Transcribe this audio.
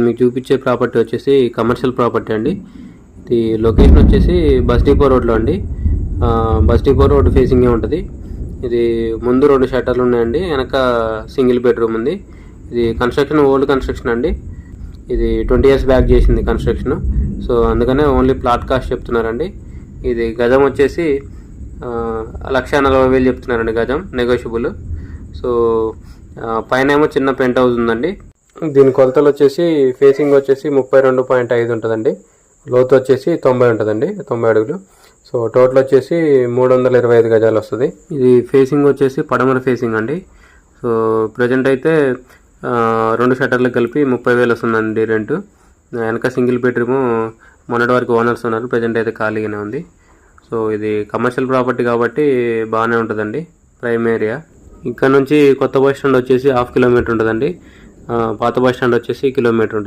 మీకు చూపించే ప్రాపర్టీ వచ్చేసి కమర్షియల్ ప్రాపర్టీ అండి. ఇది లొకేషన్ వచ్చేసి బస్ డిపో రోడ్లో అండి. బస్ డిపో రోడ్ ఫేసింగే ఉంటుంది. ఇది ముందు 2 షట్టర్లు ఉన్నాయండి, వెనక సింగిల్ బెడ్రూమ్ ఉంది. ఇది కన్స్ట్రక్షన్ ఓల్డ్ కన్స్ట్రక్షన్ అండి. ఇది 20 years బ్యాక్ చేసింది కన్స్ట్రక్షన్. సో అందుకనే ఓన్లీ ప్లాట్ కాస్ట్ చెప్తున్నారండి. ఇది గజం వచ్చేసి 1,40,000 చెప్తున్నారండి గజం, నెగోషియబుల్. సో పైన ఏమో చిన్న పెంట్ హౌస్ ఉందండి. దీని కొలతలు వచ్చేసి ఫేసింగ్ వచ్చేసి 32.5 ఉంటుందండి, లోతు వచ్చేసి 90 ఉంటుందండి, 90 అడుగులు. సో టోటల్ వచ్చేసి 325 గజాలు వస్తుంది. ఇది ఫేసింగ్ వచ్చేసి పడమర ఫేసింగ్ అండి. సో ప్రజెంట్ అయితే 2 షట్టర్లకు కలిపి 30,000 వస్తుందండి రెంట్. వెనక సింగిల్ బెడ్రూమ్, మొన్నటి వరకు ఓనర్స్ ఉన్నారు, ప్రజెంట్ అయితే ఖాళీగానే ఉంది. సో ఇది కమర్షియల్ ప్రాపర్టీ కాబట్టి బాగానే ఉంటుందండి, ప్రైమ్ ఏరియా. ఇక్కడ నుంచి కొత్త బస్ స్టాండ్ వచ్చేసి 1/2 కిలోమీటర్ ఉంటుందండి, పాత బస్ స్టాండ్ వచ్చేసి కిలోమీటర్ ఉంటుంది.